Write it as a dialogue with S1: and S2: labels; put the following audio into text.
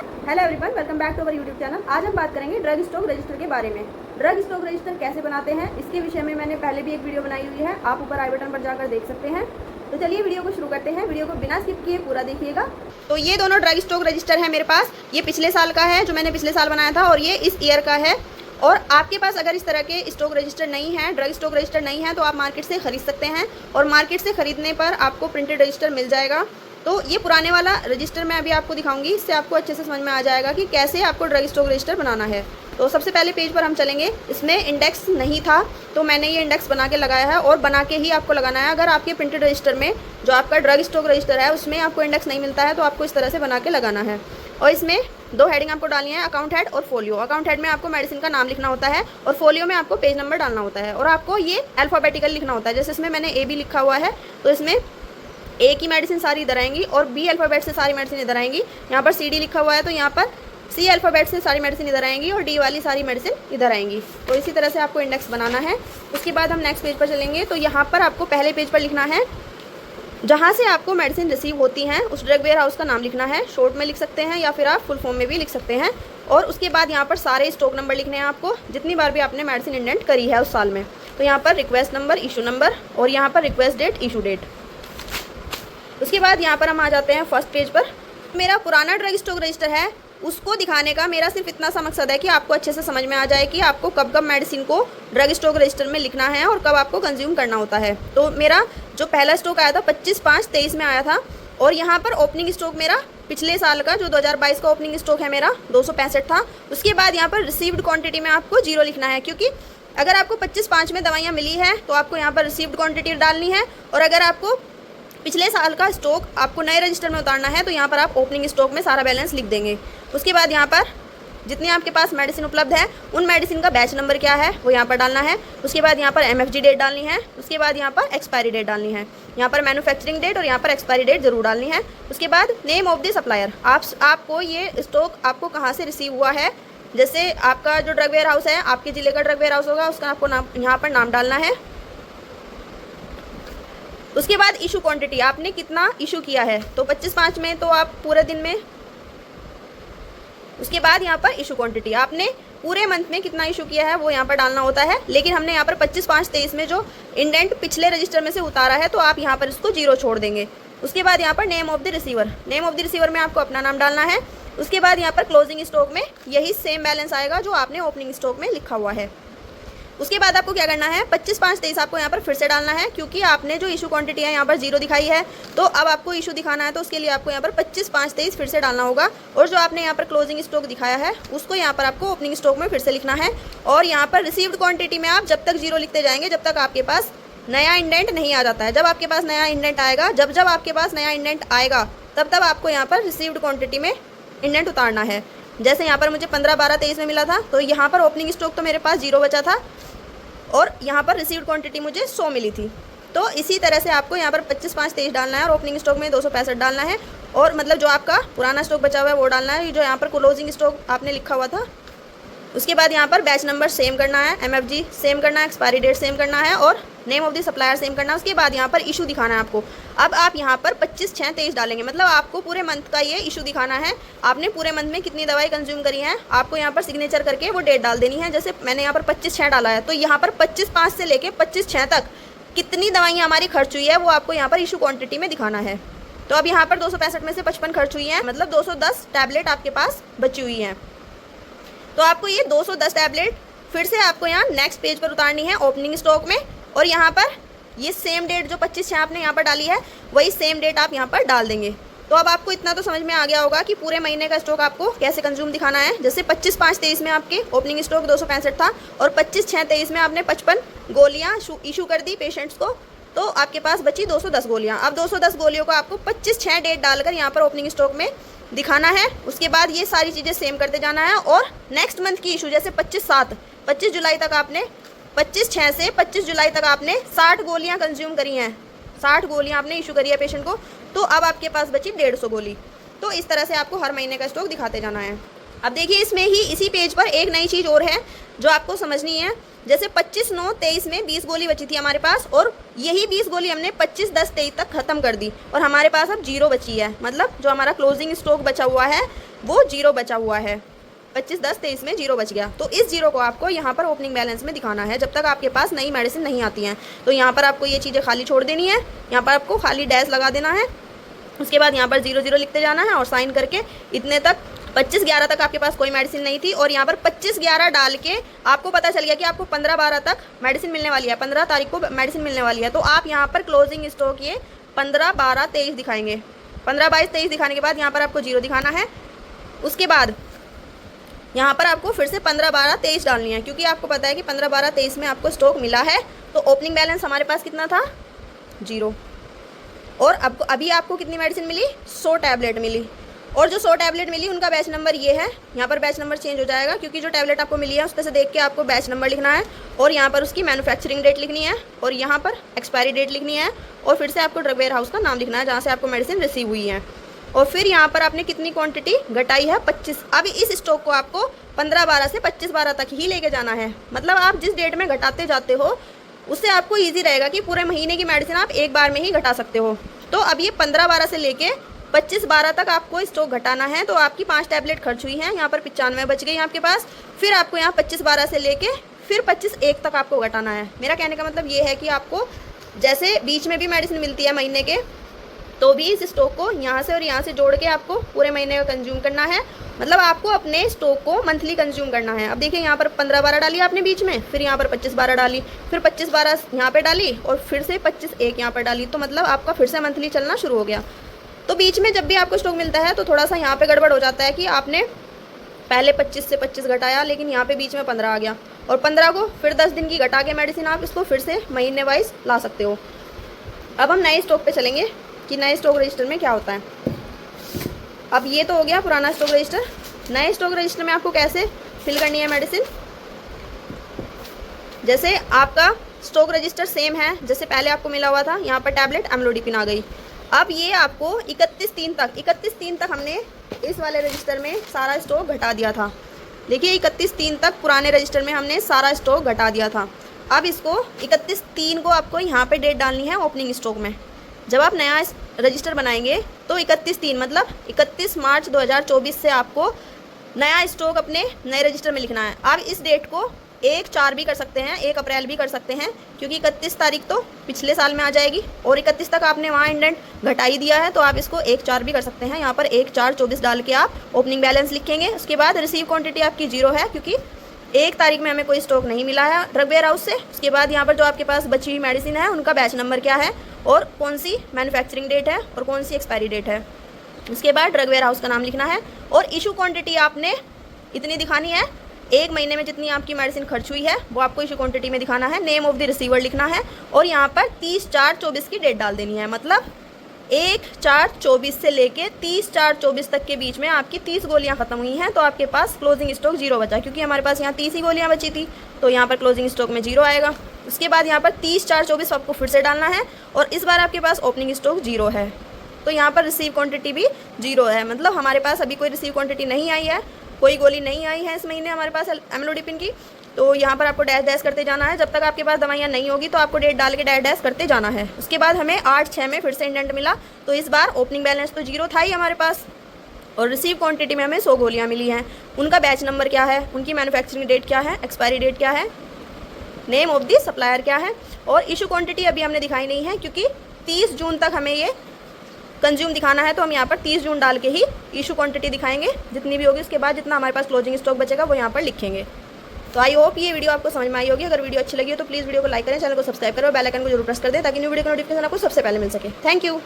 S1: Hello everyone, welcome back to our YouTube channel. आज हम बात करेंगे ड्रग स्टॉक रजिस्टर के बारे में। ड्रग स्टॉक रजिस्टर कैसे बनाते हैं इसके विषय में मैंने पहले भी एक वीडियो बनाई हुई है, आप ऊपर आई बटन पर जाकर देख सकते हैं। तो चलिए वीडियो को शुरू करते हैं। वीडियो को बिना स्किप किए पूरा देखिएगा। तो ये दोनों ड्रग स्टॉक रजिस्टर है मेरे पास। ये पिछले साल का है जो मैंने पिछले साल बनाया था, और ये इस ईयर का है। और आपके पास अगर इस तरह के स्टॉक रजिस्टर नहीं है, ड्रग स्टॉक रजिस्टर नहीं है, तो आप मार्केट से खरीद सकते हैं, और मार्केट से खरीदने पर आपको प्रिंटेड रजिस्टर मिल जाएगा। तो ये पुराने वाला रजिस्टर मैं अभी आपको दिखाऊंगी, इससे आपको अच्छे से समझ में आ जाएगा कि कैसे आपको ड्रग स्टॉक रजिस्टर बनाना है। तो सबसे पहले पेज पर हम चलेंगे। इसमें इंडेक्स नहीं था तो मैंने ये इंडेक्स बना के लगाया है, और बना के ही आपको लगाना है। अगर आपके प्रिंटेड रजिस्टर में जो आपका ड्रग स्टॉक रजिस्टर है उसमें आपको इंडेक्स नहीं मिलता है तो आपको इस तरह से बना के लगाना है। और इसमें दो हेडिंग आपको डालनी है, अकाउंट हेड और फोलियो। अकाउंट हेड में आपको मेडिसिन का नाम लिखना होता है, और फोलियो में आपको पेज नंबर डालना होता है, और आपको ये अल्फ़ाबेटिकल लिखना होता है। जैसे इसमें मैंने ए बी लिखा हुआ है तो इसमें ए की मेडिसिन सारी इधर आएंगी, और बी अल्फ़ाबेट से सारी मेडिसिन इधर आएंगी। यहाँ पर सी डी लिखा हुआ है तो यहाँ पर सी अल्फ़ाबेट से सारी मेडिसिन इधर आएंगी, और डी वाली सारी मेडिसिन इधर आएंगी। तो इसी तरह से आपको इंडेक्स बनाना है। उसके बाद हम नेक्स्ट पेज पर चलेंगे। तो यहाँ पर आपको पहले पेज पर लिखना है जहाँ से आपको मेडिसिन रिसीव होती हैं उस ड्रग वेयर हाउस का नाम लिखना है। शॉर्ट में लिख सकते हैं या फिर आप फुल फॉर्म में भी लिख सकते हैं। और उसके बाद यहाँ पर सारे स्टॉक नंबर लिखने हैं आपको, जितनी बार भी आपने मेडिसिन इंडेंट करी है उस साल में। तो यहाँ पर रिक्वेस्ट नंबर, इशू नंबर, और यहाँ पर रिक्वेस्ट डेट, इशू डेट। उसके बाद यहाँ पर हम आ जाते हैं फर्स्ट पेज पर। मेरा पुराना ड्रग स्टॉक रजिस्टर है, उसको दिखाने का मेरा सिर्फ इतना सा मकसद है कि आपको अच्छे से समझ में आ जाए कि आपको कब कब मेडिसिन को ड्रग स्टॉक रजिस्टर में लिखना है और कब आपको कंज्यूम करना होता है। तो मेरा जो पहला स्टॉक आया था 25/5/23 में आया था, और यहाँ पर ओपनिंग स्टॉक मेरा पिछले साल का जो 2022 का ओपनिंग स्टॉक है मेरा 265 था। उसके बाद यहाँ पर रिसीव्ड क्वान्टिटी में आपको 0 लिखना है, क्योंकि अगर आपको 25/5 में दवाइयाँ मिली है तो आपको यहाँ पर रिसीव्ड क्वान्टिटी डालनी है, और अगर आपको पिछले साल का स्टॉक आपको नए रजिस्टर में उतारना है तो यहाँ पर आप ओपनिंग स्टॉक में सारा बैलेंस लिख देंगे। उसके बाद यहाँ पर जितनी आपके पास मेडिसिन उपलब्ध है उन मेडिसिन का बैच नंबर क्या है वो यहाँ पर डालना है। उसके बाद यहाँ पर MFG डेट डालनी है। उसके बाद यहाँ पर एक्सपायरी डेट डालनी है। यहाँ पर मैन्युफैक्चरिंग डेट और यहाँ पर एक्सपायरी डेट जरूर डालनी है। उसके बाद नेम ऑफ द सप्लायर, आपको ये स्टॉक आपको कहाँ से रिसीव हुआ है। जैसे आपका जो ड्रग वेयर हाउस है, आपके ज़िले का ड्रग वेयर हाउस होगा, उसका आपको नाम यहाँ पर नाम डालना है। उसके बाद इशू क्वांटिटी, आपने कितना इशू किया है, तो 25/5 में तो आप पूरे दिन में। उसके बाद यहाँ पर इशू क्वांटिटी, आपने पूरे मंथ में कितना इशू किया है वो यहाँ पर डालना होता है। लेकिन हमने यहाँ पर 25/5/23 में जो इंडेंट पिछले रजिस्टर में से उतारा है तो आप यहाँ पर इसको 0 छोड़ देंगे। उसके बाद यहाँ पर name of the receiver, name of the receiver में आपको अपना नाम डालना है। उसके बाद यहाँ पर क्लोजिंग स्टॉक में यही सेम बैलेंस आएगा जो आपने ओपनिंग स्टॉक में लिखा हुआ है। उसके बाद आपको क्या करना है, 25/5/23 आपको यहाँ पर फिर से डालना है, क्योंकि आपने जो इशू क्वांटिटी है यहाँ पर 0 दिखाई है, तो अब आपको इशू दिखाना है तो उसके लिए आपको यहाँ पर 25/5/23 फिर से डालना होगा। और जो आपने यहाँ पर क्लोजिंग स्टॉक दिखाया है उसको यहाँ पर आपको ओपनिंग स्टॉक में फिर से लिखना है। और यहाँ पर रिसीव्ड क्वांटिटी में आप जब तक 0 लिखते जाएंगे जब तक आपके पास नया इंडेंट नहीं आ जाता है। जब आपके पास नया इंडेंट आएगा, जब आपके पास नया इंडेंट आएगा तब आपको यहाँ पर रिसीव्ड क्वान्टिटी में इंडेंट उतारना है। जैसे यहाँ पर मुझे 15/12/23 में मिला था, तो यहाँ पर ओपनिंग स्टॉक तो मेरे पास 0 बचा था, और यहाँ पर रिसीव्ड क्वांटिटी मुझे 100 मिली थी। तो इसी तरह से आपको यहाँ पर 25/5/23 डालना है, और ओपनिंग स्टॉक में 265 डालना है, और मतलब जो आपका पुराना स्टॉक बचा हुआ है वो डालना है, जो यहाँ पर क्लोजिंग स्टॉक आपने लिखा हुआ था। उसके बाद यहाँ पर बैच नंबर सेम करना है, MFG सेम करना है, एक्सपायरी डेट सेम करना है, और name of the supplier same करना है। उसके बाद यहाँ पर इशू दिखाना है आपको। अब आप यहाँ पर 25/6/23 डालेंगे, मतलब आपको पूरे मंथ का ये इशू दिखाना है। आपने पूरे मंथ में कितनी दवाई कंज्यूम करी है, आपको यहाँ पर सिग्नेचर करके वो डेट डाल देनी है। जैसे मैंने यहाँ पर 25/6 डाला है, तो यहाँ पर 25/5 से लेके 25/6 तक कितनी दवाइयाँ हमारी खर्च हुई है वो आपको यहाँ पर इशू क्वान्टिटी में दिखाना है। तो अब यहाँ पर 265 में से 55 खर्च हुई है, मतलब 210 टैबलेट आपके पास बची हुई हैं। तो आपको ये 210 टैबलेट फिर से आपको यहाँ नेक्स्ट पेज पर उतारनी है ओपनिंग स्टॉक में, और यहाँ पर ये सेम डेट जो 25/6 आपने यहाँ पर डाली है वही सेम डेट आप यहाँ पर डाल देंगे। तो अब आपको इतना तो समझ में आ गया होगा कि पूरे महीने का स्टॉक आपको कैसे कंज्यूम दिखाना है। जैसे 25/5/23 में आपके ओपनिंग स्टॉक 265 था, और 25/6/23 में आपने 55 गोलियाँ इशू कर दी पेशेंट्स को, तो आपके पास बची 210 गोलियाँ। अब 210 गोलियों को आपको 25/6 डेट डालकर यहाँ पर ओपनिंग स्टॉक में दिखाना है। उसके बाद ये सारी चीज़ें सेम करते जाना है, और नेक्स्ट मंथ की इशू जैसे 25 जुलाई तक आपने 25/6 से 25 जुलाई तक आपने 60 गोलियां कंज्यूम करी हैं, 60 गोलियां आपने इशू करी है पेशेंट को, तो अब आपके पास बची 150 गोली। तो इस तरह से आपको हर महीने का स्टॉक दिखाते जाना है। अब देखिए इसमें ही इसी पेज पर एक नई चीज़ और है जो आपको समझनी है। जैसे 25/9/23 में 20 गोली बची थी हमारे पास, और यही 20 गोली हमने 25/10/23 तक ख़त्म कर दी, और हमारे पास अब 0 बची है। मतलब जो हमारा क्लोजिंग स्टॉक बचा हुआ है वो जीरो बचा हुआ है, 25/10/23 में जीरो बच गया। तो इस जीरो को आपको यहाँ पर ओपनिंग बैलेंस में दिखाना है जब तक आपके पास नई मेडिसिन नहीं आती हैं। तो यहाँ पर आपको ये चीज़ें खाली छोड़ देनी है, यहाँ पर आपको खाली डैश लगा देना है। उसके बाद यहाँ पर 00 लिखते जाना है और साइन करके इतने तक 25/11 तक आपके पास कोई मेडिसिन नहीं थी, और यहाँ पर 25/11 डाल के आपको पता चल गया कि आपको 15/12 तक मेडिसिन मिलने वाली है, 15 तारीख को मेडिसिन मिलने वाली है। तो आप यहाँ पर क्लोजिंग स्टॉक ये 15/12/23 दिखाएंगे। 15/22/23 दिखाने के बाद यहाँ पर आपको 0 दिखाना है। उसके बाद यहाँ पर आपको फिर से 15/12/23 डालनी है, क्योंकि आपको पता है कि 15/12/23 में आपको स्टॉक मिला है। तो ओपनिंग बैलेंस हमारे पास कितना था, 0। और अब अभी आपको कितनी मेडिसिन मिली, 100 टैबलेट मिली, और जो 100 टैबलेट मिली उनका बैच नंबर ये है। यहाँ पर बैच नंबर चेंज हो जाएगा, क्योंकि जो टैबलेट आपको मिली है उस पर से देख के आपको बैच नंबर लिखना है, और यहाँ पर उसकी मैन्युफैक्चरिंग डेट लिखनी है, और यहाँ पर एक्सपायरी डेट लिखनी है, और फिर से आपको ड्रग वेयर हाउस का नाम लिखना है जहाँ से आपको मेडिसिन रिसीव हुई है। और फिर यहाँ पर आपने कितनी क्वांटिटी घटाई है, 25। अब इस स्टॉक को आपको 15/12 से 25/12 तक ही लेके जाना है। मतलब आप जिस डेट में घटाते जाते हो उससे आपको ईजी रहेगा कि पूरे महीने की मेडिसिन आप एक बार में ही घटा सकते हो। तो अब ये 15/12 से लेके 25/12 तक आपको स्टॉक घटाना है। तो आपकी 5 टैबलेट खर्च हुई हैं, यहाँ पर 95 बच गई आपके पास। फिर आपको यहाँ 25/12 से लेके फिर 25/1 तक आपको घटाना है। मेरा कहने का मतलब ये है कि आपको जैसे बीच में भी मेडिसिन मिलती है महीने के, तो भी इस स्टॉक को यहाँ से और यहाँ से जोड़ के आपको पूरे महीने का कंज्यूम करना है। मतलब आपको अपने स्टॉक को मंथली कंज्यूम करना है। अब देखिए यहाँ पर 15/12 डाली आपने बीच में, फिर यहाँ पर 25/12 डाली, फिर 25/12 यहाँ पे डाली, और फिर से 25/1 यहाँ पर डाली। तो मतलब आपका फिर से मंथली चलना शुरू हो गया। तो बीच में जब भी आपको स्टॉक मिलता है तो थोड़ा सा यहाँ पे गड़बड़ हो जाता है कि आपने पहले 25 से 25 घटाया, लेकिन यहाँ पे बीच में 15 आ गया, और 15 को फिर 10 दिन की घटा के मेडिसिन आप इसको फिर से महीने वाइज ला सकते हो। अब हम नए स्टॉक पे चलेंगे कि नए स्टॉक रजिस्टर में क्या होता है। अब ये तो हो गया पुराना स्टॉक रजिस्टर। नए स्टॉक रजिस्टर में आपको कैसे फिल करनी है मेडिसिन। जैसे आपका स्टॉक रजिस्टर सेम है जैसे पहले आपको मिला हुआ था, यहाँ पर टैबलेट एम्लोडिपिन आ गई। अब ये आपको 31/3 तक हमने इस वाले रजिस्टर में सारा स्टॉक घटा दिया था। देखिए 31/3 तक पुराने रजिस्टर में हमने सारा स्टॉक घटा दिया था। अब इसको 31/3 को आपको यहाँ पे डेट डालनी है ओपनिंग स्टॉक में। जब आप नया रजिस्टर बनाएंगे तो 31/3 मतलब 31 मार्च 2024 से आपको नया स्टॉक अपने नए रजिस्टर में लिखना है। आप इस डेट को 1/4 भी कर सकते हैं, 1 अप्रैल भी कर सकते हैं, क्योंकि 31 तारीख तो पिछले साल में आ जाएगी, और 31 तक आपने वहाँ इंडेंट घटा ही दिया है, तो आप इसको 1/4 भी कर सकते हैं। यहाँ पर 1/4/24 डाल के आप ओपनिंग बैलेंस लिखेंगे। उसके बाद रिसीव क्वांटिटी आपकी 0 है, क्योंकि 1 तारीख में हमें कोई स्टॉक नहीं मिला है ड्रग वेयर हाउस से। उसके बाद यहाँ पर जो आपके पास बची हुई मेडिसिन है उनका बैच नंबर क्या है, और कौन सी मैन्युफैक्चरिंग डेट है, और कौन सी एक्सपायरी डेट है। उसके बाद ड्रग वेयर हाउस का नाम लिखना है, और इशू क्वांटिटी आपने इतनी दिखानी है। 1 महीने में जितनी आपकी मेडिसिन खर्च हुई है वो आपको इशू क्वांटिटी में दिखाना है। नेम ऑफ द रिसीवर लिखना है, और यहाँ पर 30/4/24 की डेट डाल देनी है। मतलब 1/4/24 से लेके 30/4/24 तक के बीच में आपकी 30 गोलियां खत्म हुई हैं, तो आपके पास क्लोजिंग स्टॉक 0 बचा, क्योंकि हमारे पास यहाँ 30 ही गोलियां बची थी, तो यहाँ पर क्लोजिंग स्टॉक में 0 आएगा। उसके बाद यहाँ पर 30/4/24 आपको फिर से डालना है, और इस बार आपके पास ओपनिंग स्टॉक 0 है, तो यहाँ पर रिसीव क्वांटिटी भी 0 है। मतलब हमारे पास अभी कोई रिसीव क्वांटिटी नहीं आई है, कोई गोली नहीं आई है इस महीने हमारे पास एम्लोडिपिन की। तो यहाँ पर आपको डैश डैश करते जाना है। जब तक आपके पास दवाइयाँ नहीं होगी तो आपको डेट डाल के डैश डैश करते जाना है। उसके बाद हमें 8/6 में फिर से इंडेंट मिला, तो इस बार ओपनिंग बैलेंस तो 0 था ही हमारे पास, और रिसीव क्वांटिटी में हमें 100 गोलियाँ मिली हैं। उनका बैच नंबर क्या है, उनकी मैन्युफैक्चरिंग डेट क्या है, एक्सपायरी डेट क्या है, नेम ऑफ दी सप्लायर क्या है, और इशू क्वांटिटी अभी हमने दिखाई नहीं है, क्योंकि 30 जून तक हमें ये कंज्यूम दिखाना है। तो हम यहाँ पर 30 जून डाल के ही इशू क्वांटिटी दिखाएंगे जितनी भी होगी। उसके बाद जितना हमारे पास क्लोजिंग स्टॉक बचेगा वो यहाँ पर लिखेंगे। तो आई होप ये वीडियो आपको समझ में आई होगी। अगर वीडियो अच्छी लगी हो तो प्लीज़ वीडियो को लाइक करें, चैनल को सब्सक्राइब करें और बेल आइकन को जरूर प्रेस कर दें, ताकि न्यू वीडियो का नोटिफिकेशन आपको सबसे पहले मिल सके। Thank you.